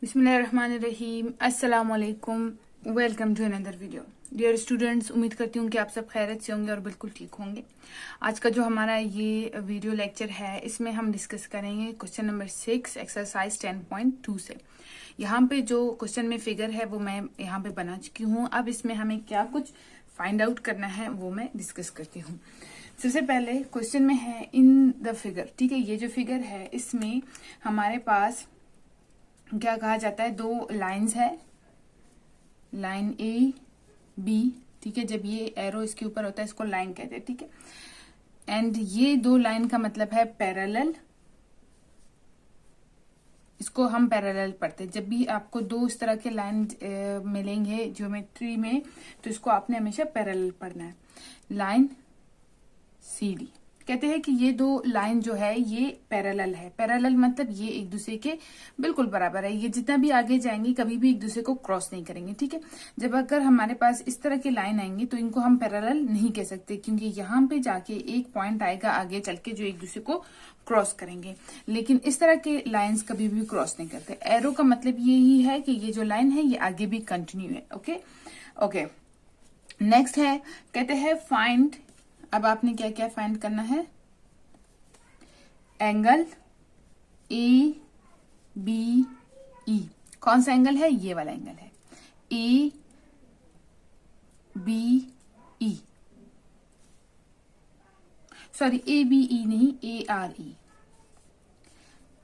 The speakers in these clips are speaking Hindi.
बिस्मिल्लाहिर्रहमानिर्रहीम। अस्सलाम वालेकुम। Welcome to another video. Dear students, उम्मीद करती हूँ कि आप सब खैरियत से होंगे और बिल्कुल ठीक होंगे। आज का जो हमारा ये वीडियो लेक्चर है, इसमें हम डिस्कस करेंगे क्वेश्चन नंबर 6 एक्सरसाइज 10.2 से। यहाँ पे जो क्वेश्चन में फिगर है वो मैं यहाँ पे बना चुकी हूँ। अब इसमें हमें क्या कुछ फाइंड आउट करना है वो मैं डिस्कस करती हूँ। सबसे पहले क्वेश्चन में है इन द फिगर, ठीक है। ये जो फिगर है इसमें हमारे पास क्या कहा जाता है, दो लाइंस है, लाइन ए बी, ठीक है। जब ये एरो इसके ऊपर होता है इसको लाइन कहते हैं, ठीक है। एंड ये दो लाइन का मतलब है पैरेलल, इसको हम पैरेलल पढ़ते हैं। जब भी आपको दो इस तरह के लाइन मिलेंगे ज्योमेट्री में तो इसको आपने हमेशा पैरेलल पढ़ना है। लाइन सी डी कहते हैं कि ये दो लाइन जो है ये पैरेलल है। पैरेलल मतलब ये एक दूसरे के बिल्कुल बराबर है। ये जितना भी आगे जाएंगे कभी भी एक दूसरे को क्रॉस नहीं करेंगे, ठीक है। जब अगर हमारे पास इस तरह की लाइन आएंगी तो इनको हम पैरेलल नहीं कह सकते, क्योंकि यहाँ पे जाके एक पॉइंट आएगा आगे चल के जो एक दूसरे को क्रॉस करेंगे। लेकिन इस तरह के लाइन्स कभी भी क्रॉस नहीं करते। एरो का मतलब यही है कि ये जो लाइन है ये आगे भी कंटिन्यू है। ओके। नेक्स्ट है, कहते हैं फाइंड। अब आपने क्या क्या फाइंड करना है, एंगल ए बी ई। कौन सा एंगल है, ये वाला एंगल है, A B E, sorry A B E नहीं, A R E,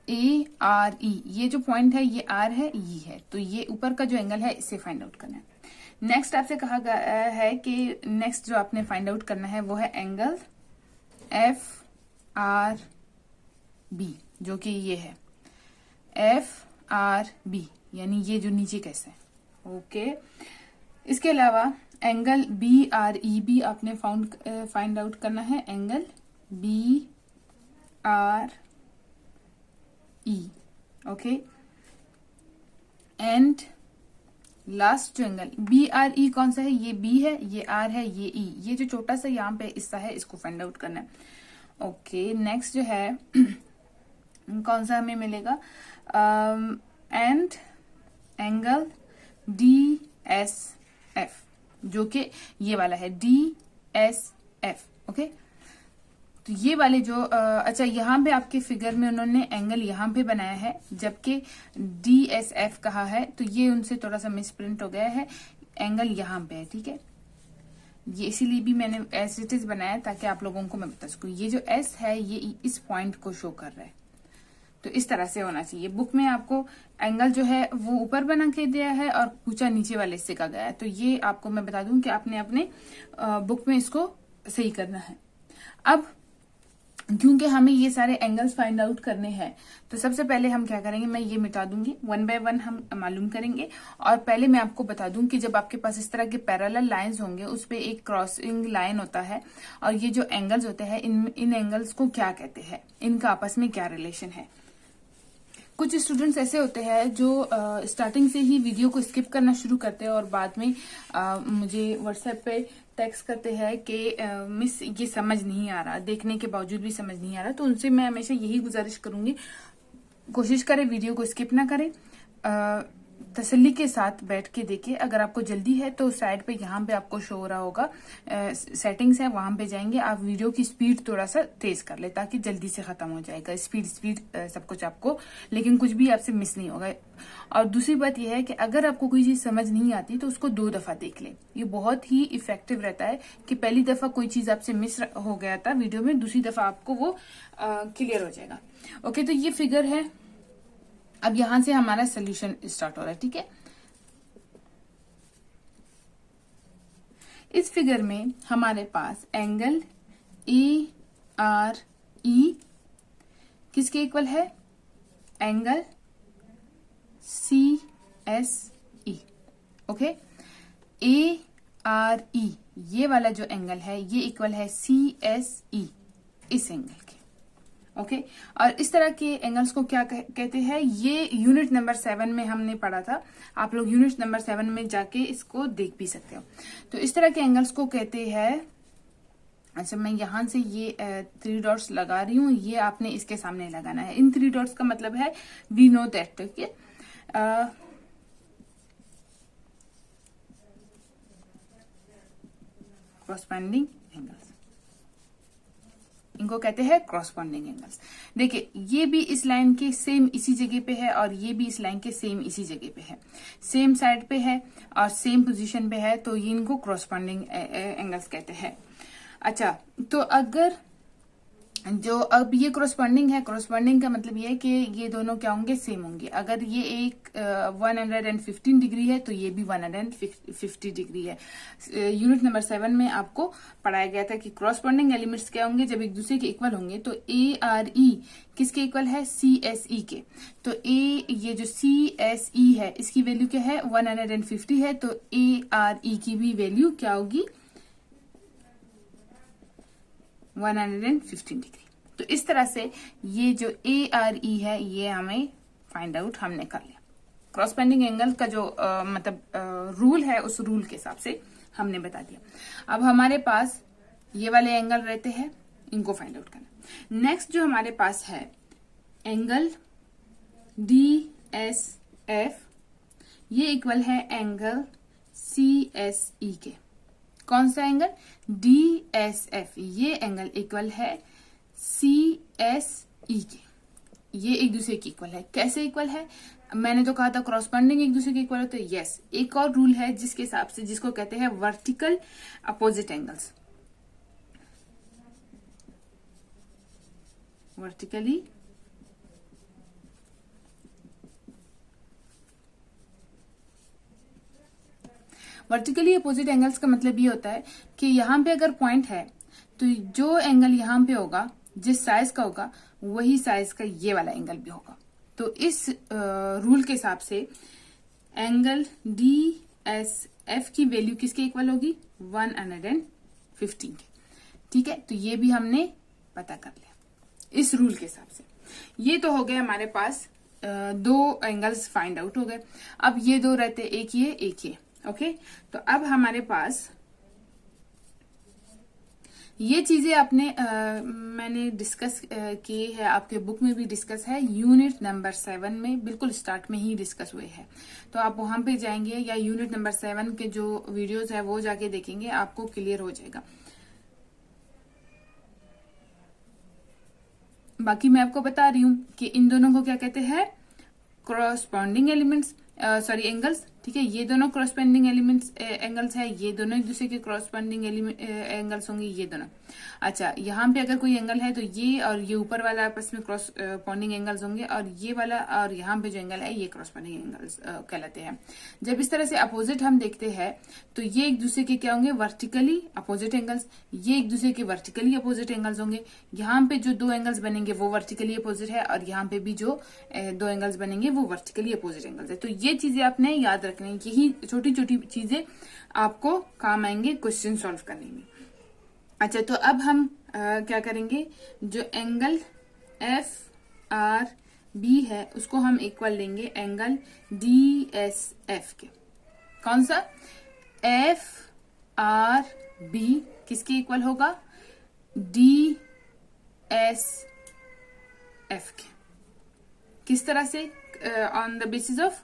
A R E. ये जो पॉइंट है ये आर है, ई है, तो ये ऊपर का जो एंगल है इसे फाइंड आउट करना है। नेक्स्ट आपसे कहा गया है कि नेक्स्ट जो आपने फाइंड आउट करना है वो है एंगल एफ आर बी, जो कि ये है एफ आर बी, यानी ये जो नीचे कैसे है। ओके। इसके अलावा एंगल बी आर ई भी आपने फाइंड आउट करना है, angle B R E. Okay. And last जो एंगल बी आर ई कौन सा है, ये बी है, ये आर है, ये ई, ये जो छोटा सा यहाँ पे हिस्सा है इसको फाइंड आउट करना है। ओके। नेक्स्ट जो है कौन सा हमें मिलेगा, and angle D S F, जो कि ये वाला है डी एस एफ। ओके। तो ये वाले जो अच्छा, यहाँ पे आपके फिगर में उन्होंने एंगल यहाँ पे बनाया है जबकि डी एस एफ कहा है, तो ये उनसे थोड़ा सा मिसप्रिंट हो गया है। एंगल यहाँ पे है, ठीक है। ये इसीलिए भी मैंने एस इट इज बनाया ताकि आप लोगों को मैं बता सकूं। ये जो एस है ये इस पॉइंट को शो कर रहा है, तो इस तरह से होना चाहिए। बुक में आपको एंगल जो है वो ऊपर बना के दिया है और पूछा नीचे वाले हिस्से का गया है, तो ये आपको मैं बता दूं कि आपने अपने बुक में इसको सही करना है। अब क्योंकि हमें ये सारे एंगल्स फाइंड आउट करने हैं तो सबसे पहले हम क्या करेंगे, मैं ये मिटा दूंगी, वन बाय वन हम मालूम करेंगे। और पहले मैं आपको बता दूं कि जब आपके पास इस तरह के पैरेलल लाइंस होंगे उस पे एक क्रॉसिंग लाइन होता है, और ये जो एंगल्स होते हैं इन एंगल्स को क्या कहते हैं, इनका आपस में क्या रिलेशन है। कुछ स्टूडेंट्स ऐसे होते हैं जो स्टार्टिंग से ही वीडियो को स्किप करना शुरू करते हैं और बाद में मुझे व्हाट्सएप पे टेक्स्ट करते हैं कि मिस ये समझ नहीं आ रहा, देखने के बावजूद भी समझ नहीं आ रहा। तो उनसे मैं हमेशा यही गुजारिश करूंगी, कोशिश करें वीडियो को स्किप ना करें, तसल्ली के साथ बैठ के देखें। अगर आपको जल्दी है तो साइड पे यहाँ पे आपको शो हो रहा होगा सेटिंग्स है, वहां पे जाएंगे, आप वीडियो की स्पीड थोड़ा सा तेज कर ले ताकि जल्दी से खत्म हो जाएगा। स्पीड सब कुछ आपको, लेकिन कुछ भी आपसे मिस नहीं होगा। और दूसरी बात यह है कि अगर आपको कोई चीज समझ नहीं आती तो उसको 2 दफा देख ले। ये बहुत ही इफेक्टिव रहता है कि पहली दफा कोई चीज आपसे मिस हो गया था वीडियो में, दूसरी दफा आपको वो क्लियर हो जाएगा। ओके। तो ये फिगर है। अब यहां से हमारा सोल्यूशन स्टार्ट हो रहा है, ठीक है। इस फिगर में हमारे पास एंगल ए आर ई किसके इक्वल है, angle C S E. Okay. A R E ये वाला जो एंगल है ये इक्वल है सी एस ई, इस एंगल के। ओके। और इस तरह के एंगल्स को क्या कहते हैं, ये यूनिट नंबर 7 में हमने पढ़ा था। आप लोग यूनिट नंबर 7 में जाके इसको देख भी सकते हो। तो इस तरह के एंगल्स को कहते हैं, अच्छा मैं यहां से ये 3 डॉट्स लगा रही हूँ, ये आपने इसके सामने लगाना है। इन 3 डॉट्स का मतलब है वी नो दैट, ठीक है। क्रॉसपेंडिंग एंगल्स, इनको कहते हैं क्रॉसपेंडिंग एंगल्स। देखिए ये भी इस लाइन के सेम इसी जगह पे है और ये भी इस लाइन के सेम इसी जगह पे है, सेम साइड पे है और सेम पोजीशन पे है, तो ये इनको क्रॉसपेंडिंग एंगल्स कहते हैं। अच्छा, तो अगर जो अब ये क्रॉसपेंडिंग है, क्रॉसपेंडिंग का मतलब ये है कि ये दोनों क्या होंगे, सेम होंगे। अगर ये एक 115 डिग्री है तो ये भी 150 डिग्री है। यूनिट नंबर 7 में आपको पढ़ाया गया था कि क्रॉसपेंडिंग एलिमेंट्स क्या होंगे जब एक दूसरे के इक्वल होंगे। तो ए आर ई किसके इक्वल है, सी एस ई के। तो ये जो सी एस ई है इसकी वैल्यू क्या है, 150 है, तो ए आर ई की भी वैल्यू क्या होगी, 115 डिग्री। तो इस तरह से ये जो ए आर ई है ये हमें फाइंड आउट हमने कर लिया। क्रॉसपेंडिंग एंगल का जो मतलब रूल है उस रूल के हिसाब से हमने बता दिया। अब हमारे पास ये वाले एंगल रहते हैं, इनको फाइंड आउट करना। नेक्स्ट जो हमारे पास है एंगल डी एस एफ, ये इक्वल है एंगल सी एस ई के। कौन सा एंगल, डी एस एफ, ये एंगल इक्वल है सी एस ई के। ये एक दूसरे के इक्वल है। कैसे इक्वल है, मैंने तो कहा था क्रॉसपेंडिंग एक दूसरे के इक्वल होते हैं। यस, एक और रूल है जिसके हिसाब से, जिसको कहते हैं vertical opposite angles. Vertically vertically opposite angles का मतलब ये होता है कि यहां पे अगर पॉइंट है तो जो एंगल यहां पे होगा, जिस साइज का होगा, वही साइज का ये वाला एंगल भी होगा। तो इस रूल के हिसाब से एंगल डी एस एफ की वैल्यू किसके इक्वल होगी, 115 के। ठीक है, तो ये भी हमने पता कर लिया इस रूल के हिसाब से। ये तो हो गए हमारे पास दो एंगल्स फाइंड आउट हो गए। अब ये दो रहते, एक ये। ओके, तो अब हमारे पास ये चीजें आपने मैंने डिस्कस की है, आपके बुक में भी डिस्कस है, यूनिट नंबर 7 में बिल्कुल स्टार्ट में ही डिस्कस हुए हैं। तो आप वहां पे जाएंगे या यूनिट नंबर 7 के जो वीडियोस है वो जाके देखेंगे, आपको क्लियर हो जाएगा। बाकी मैं आपको बता रही हूं कि इन दोनों को क्या कहते हैं, क्रॉसपेंडिंग एलिमेंट्स, सॉरी एंगल्स। ठीक है, ये दोनों क्रॉसपेंडिंग एलिमेंट्स एंगल्स है, ये दोनों एक दूसरे के क्रॉसपेंडिंग एंगल्स होंगे, ये दोनों। अच्छा, यहाँ पे अगर कोई एंगल है तो ये और ये ऊपर वाला आपस में क्रॉसपेंडिंग एंगल्स होंगे, और ये वाला और यहाँ पे जो एंगल है ये क्रॉसपेंडिंग एंगल्स कहलाते हैं। जब इस तरह से अपोजिट हम देखते हैं तो ये एक दूसरे के क्या होंगे, वर्टिकली अपोजिट एंगल्स, ये एक दूसरे के वर्टिकली अपोजिट एंगल्स होंगे। यहाँ पे जो दो एंगल्स बनेंगे वो वर्टिकली अपोजिट है, और यहाँ पे भी जो दो एंगल्स बनेंगे वो वर्टिकली अपोजिट एंगल्स है। तो ये चीजें आपने याद रखनी, यही छोटी छोटी चीजें आपको काम आएंगे क्वेश्चन सॉल्व करने में। अच्छा, तो अब हम क्या करेंगे, जो एंगल एफ आर बी है उसको हम इक्वल लेंगे एंगल डी एस एफ के। कौन सा, एफ आर बी किसके इक्वल होगा, डी एस एफ के। किस तरह से, on the basis of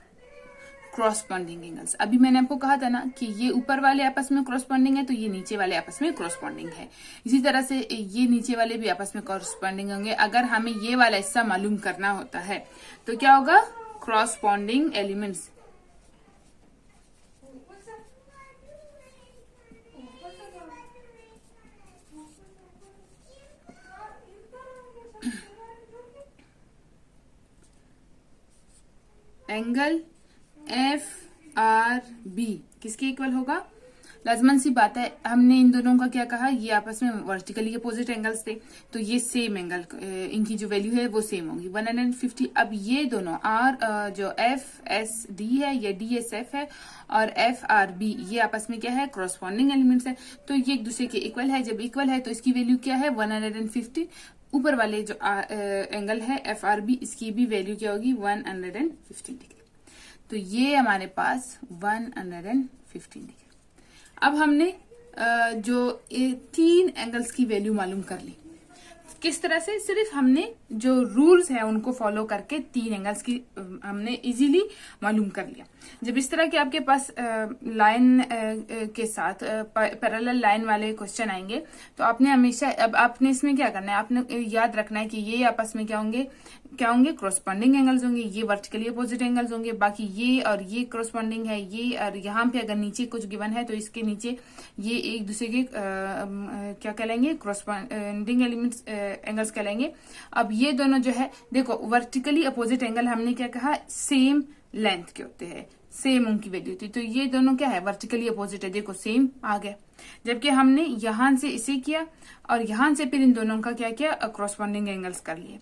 corresponding angles. अभी मैंने आपको कहा था ना कि ये ऊपर वाले आपस में क्रॉसपेंडिंग है, तो ये नीचे वाले आपस में क्रॉसपेंडिंग है। इसी तरह से ये नीचे वाले भी आपस में क्रॉसपेंडिंग होंगे। अगर हमें ये वाला हिस्सा मालूम करना होता है तो क्या होगा, corresponding elements. Angle F R B किसके इक्वल होगा, लाजमन सी बात है, हमने इन दोनों का क्या कहा, ये आपस में वर्टिकली अपोजिट एंगल्स थे, तो ये सेम एंगल, इनकी जो वैल्यू है वो सेम होगी 150। अब ये दोनों आर जो एफ एस डी है या डी एस एफ है और एफ आर बी ये आपस में क्या है, क्रॉसपेंडिंग एलिमेंट्स है, तो ये एक दूसरे के इक्वल है। जब इक्वल है तो इसकी वैल्यू क्या है, 150। ऊपर वाले जो एंगल है एफ आर बी, इसकी भी वैल्यू क्या होगी, 115 डिग्री। तो ये हमारे पास 115 डिग्री। अब हमने जो तीन एंगल्स की वैल्यू मालूम कर ली। किस तरह से? सिर्फ हमने जो रूल्स है उनको फॉलो करके 3 एंगल्स की हमने इजीली मालूम कर लिया। जब इस तरह के आपके पास लाइन के साथ पैरेलल लाइन वाले क्वेश्चन आएंगे तो आपने हमेशा, अब आपने इसमें क्या करना है, आपने याद रखना है कि ये आपस में क्या होंगे क्रॉसपॉन्डिंग एंगल्स होंगे, ये वर्टिकली अपोजिट एंगल्स होंगे, बाकी ये और ये क्रॉसपॉन्डिंग है, ये और यहाँ पे अगर नीचे कुछ गिवन है तो इसके नीचे ये एक दूसरे के क्या कहलाएंगे, क्रॉसपॉन्डिंग एलिमेंट्स एंगल्स कहलाएंगे। अब ये दोनों जो है, देखो वर्टिकली अपोजिट एंगल हमने क्या कहा, सेम लेंथ के होते हैं, सेम उनकी वैल्यू थी, तो ये दोनों क्या है, वर्टिकली अपोजिट है, देखो सेम आ गया। जबकि हमने यहां से इसे किया और यहां से फिर इन दोनों का क्या किया, क्रॉसपॉन्डिंग एंगल्स कर लिए।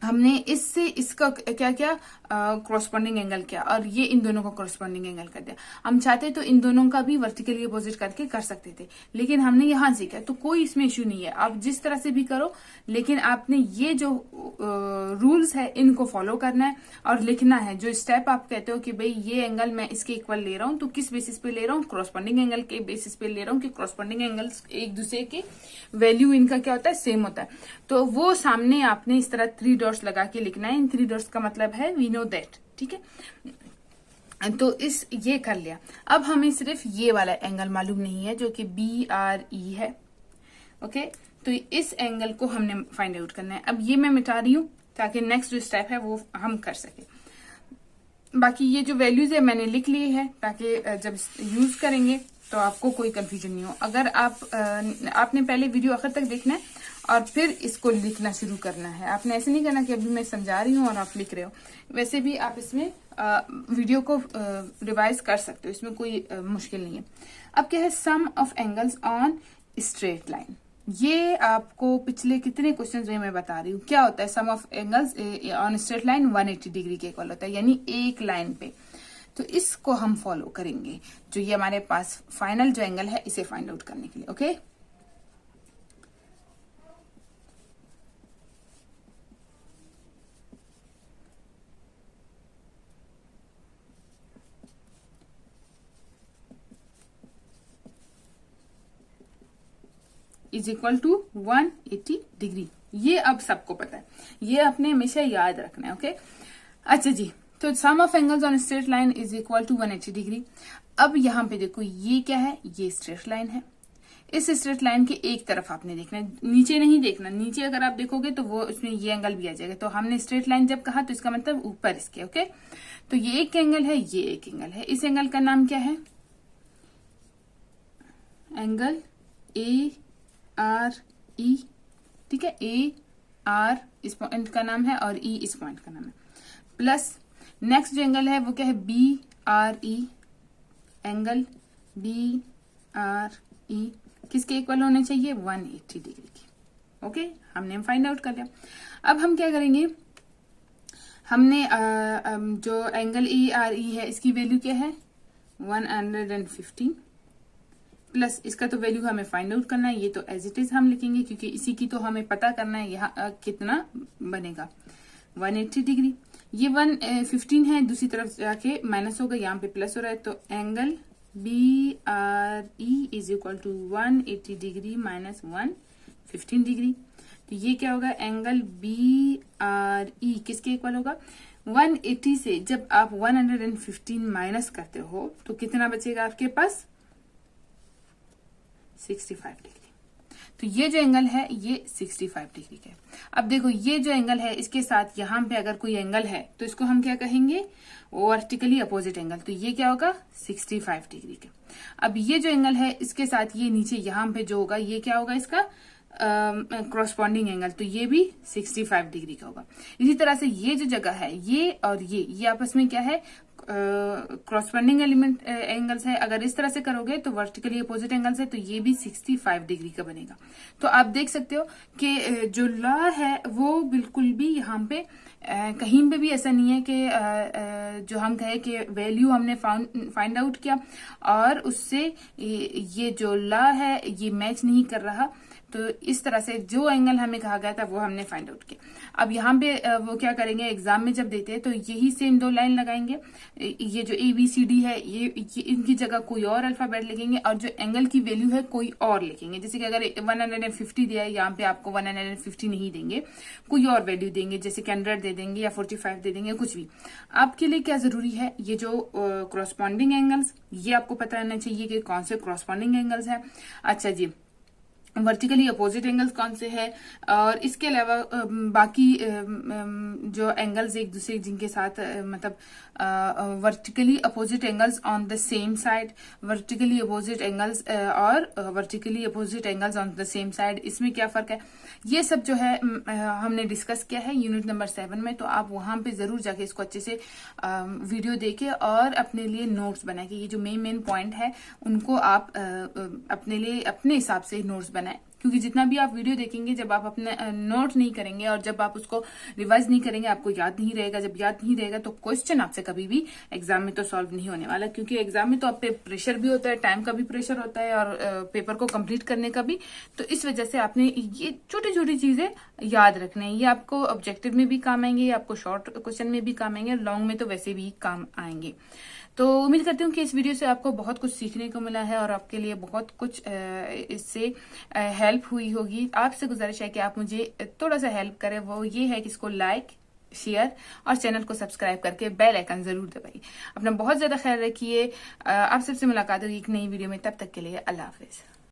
हमने इससे इसका क्या किया, क्रॉसपॉन्डिंग एंगल किया, और ये इन दोनों को क्रॉसपॉन्डिंग एंगल कर दिया। हम चाहते तो इन दोनों का भी वर्टिकली अपोजिट करके कर सकते थे, लेकिन हमने यहां से किया, तो कोई इसमें इश्यू नहीं है, आप जिस तरह से भी करो, लेकिन आपने ये जो रूल्स है इनको फॉलो करना है और लिखना है। जो स्टेप आप कहते हो कि भाई ये एंगल मैं इसके इक्वल ले रहा हूं, तो किस बेसिस पे ले रहा हूँ, क्रॉसपॉन्डिंग एंगल के बेसिस पे ले रहा हूँ कि क्रॉसपॉन्डिंग एंगल्स एक दूसरे के वैल्यू इनका क्या होता है, सेम होता है। तो वो सामने आपने इस तरह 3 डॉट्स लगा के लिखना है। इन 3 डॉट्स का मतलब है वी नो दैट, ठीक है। तो इस ये कर लिया। अब हमें सिर्फ ये वाला एंगल मालूम नहीं है जो कि BRE है, ओके। तो इस एंगल को हमने फाइंड आउट करना है। अब ये मैं मिटा रही हूं ताकि नेक्स्ट जो स्टेप है वो हम कर सके। बाकी ये जो वैल्यूज है मैंने लिख ली है ताकि जब यूज करेंगे तो आपको कोई कंफ्यूजन नहीं हो। अगर आपने पहले वीडियो आखिर तक देखना है और फिर इसको लिखना शुरू करना है। आपने ऐसे नहीं करना कि अभी मैं समझा रही हूँ और आप लिख रहे हो। वैसे भी आप इसमें वीडियो को रिवाइज कर सकते हो, इसमें कोई मुश्किल नहीं है। अब क्या है, sum of angles on straight line. ये आपको पिछले कितने क्वेश्चंस में मैं बता रही हूँ क्या होता है। Sum of angles on straight line 180 degree के इक्वल होता है, यानी एक लाइन पे। तो इसको हम फॉलो करेंगे, जो ये हमारे पास फाइनल जो एंगल है इसे फाइंड आउट करने के लिए, okay. Is equal to 180 degree. ये अब सबको पता है, ये आपने हमेशा याद रखना है, ओके। अच्छा जी, तो sum of angles on straight line is equal to 180 degree. अब यहाँ पे देखो ये क्या है, ये स्ट्रेट लाइन है। इस स्ट्रेट लाइन के एक तरफ आपने देखना है, नीचे नहीं देखना। नीचे अगर आप देखोगे तो वो उसमें ये एंगल भी आ जाएगा। तो हमने स्ट्रेट लाइन जब कहा तो इसका मतलब ऊपर इसके, ओके। तो ये एक एंगल है, ये एक एंगल है। इस एंगल का नाम क्या है, एंगल ARE, ठीक है। AR इस पॉइंट का नाम है और E इस पॉइंट का नाम है। प्लस नेक्स्ट जो एंगल है वो क्या है, BRE। एंगल BRE किसके इक्वल होने चाहिए, 180 डिग्री की, ओके। हमने फाइंड आउट कर लिया। अब हम क्या करेंगे, हमने जो एंगल ARE है इसकी वैल्यू क्या है, 115 प्लस इसका तो वैल्यू हमें फाइंड आउट करना है। ये तो एज इट इज हम लिखेंगे क्योंकि इसी की तो हमें पता करना है यहाँ कितना बनेगा, 180 डिग्री। ये 115 है, दूसरी तरफ जाके माइनस होगा, यहाँ पे प्लस हो रहा है। तो angle BRE is equal to 180 degree minus 115 degree. तो ये क्या होगा, एंगल BRE किसके इक्वल होगा, 180 से जब आप 115 माइनस करते हो तो कितना बचेगा आपके पास, 65 डिग्री। तो ये जो एंगल है ये 65 डिग्री का है। अब देखो ये जो एंगल है इसके साथ यहाँ पे अगर कोई एंगल है तो इसको हम क्या कहेंगे, वर्टिकली अपोजिट एंगल। तो ये क्या होगा, 65 डिग्री का। अब ये जो एंगल है इसके साथ ये नीचे यहाँ पे जो होगा ये क्या होगा, इसका क्रॉसपॉन्डिंग एंगल। तो ये भी 65 डिग्री का होगा। इसी तरह से ये जो जगह है ये और ये आपस में क्या है, क्रॉसपॉन्डिंग एलिमेंट एंगल्स है। अगर इस तरह से करोगे तो वर्टिकली अपोजिट एंगल्स है, तो ये भी 65 डिग्री का बनेगा। तो आप देख सकते हो कि जो लॉ है वो बिल्कुल भी यहाँ पे कहीं पे भी ऐसा नहीं है कि जो हम कहे कि वैल्यू हमने फाइंड आउट किया और उससे ये जो लॉ है ये मैच नहीं कर रहा। तो इस तरह से जो एंगल हमें कहा गया था वो हमने फाइंड आउट किया। अब यहाँ पे वो क्या करेंगे, एग्जाम में जब देते हैं तो यही सेम 2 लाइन लगाएंगे। ये जो ABCD है ये इनकी जगह कोई और अल्फाबेट लिखेंगे और जो एंगल की वैल्यू है कोई और लिखेंगे। जैसे कि अगर 150 दिया है, यहाँ पे आपको 150 नहीं देंगे, कोई और वैल्यू देंगे, जैसे कि 100 दे देंगे या 45 दे देंगे, कुछ भी। आपके लिए क्या जरूरी है, ये जो क्रॉसपॉन्डिंग एंगल्स, ये आपको पता रहना चाहिए कि कौन से क्रॉसपॉन्डिंग एंगल्स है। अच्छा जी, वर्टिकली अपोजिट एंगल्स कौन से है, और इसके अलावा बाकी जो एंगल्स एक दूसरे जिनके साथ मतलब vertically opposite angles on the same side, vertically opposite angles और vertically opposite angles on the same side, इसमें क्या फर्क है, ये सब जो है हमने डिस्कस किया है यूनिट नंबर 7 में। तो आप वहां पे जरूर जाके इसको अच्छे से वीडियो देखे और अपने लिए नोट्स बनाए कि ये जो मेन पॉइंट है उनको आप अपने लिए अपने हिसाब से नोट्स बनाए। क्योंकि जितना भी आप वीडियो देखेंगे, जब आप अपने नोट नहीं करेंगे और जब आप उसको रिवाइज नहीं करेंगे, आपको याद नहीं रहेगा। जब याद नहीं रहेगा तो क्वेश्चन आपसे कभी भी एग्जाम में तो सॉल्व नहीं होने वाला, क्योंकि एग्जाम में तो आप पे प्रेशर भी होता है, टाइम का भी प्रेशर होता है और पेपर को कंप्लीट करने का भी। तो इस वजह से आपने ये छोटी छोटी चीजें याद रखना है। ये आपको ऑब्जेक्टिव में भी काम आएंगे, आपको शॉर्ट क्वेश्चन में भी काम आएंगे, लॉन्ग में तो वैसे भी काम आएंगे। तो उम्मीद करती हूँ कि इस वीडियो से आपको बहुत कुछ सीखने को मिला है और आपके लिए बहुत कुछ इससे हेल्प हुई होगी। आपसे गुजारिश है कि आप मुझे थोड़ा सा हेल्प करें, वो ये है कि इसको लाइक, शेयर और चैनल को सब्सक्राइब करके बेल आइकन जरूर दबाइए। अपना बहुत ज्यादा ख्याल रखिए। आप सबसे मुलाकात होगी एक नई वीडियो में, तब तक के लिए अल्लाह हाफिज।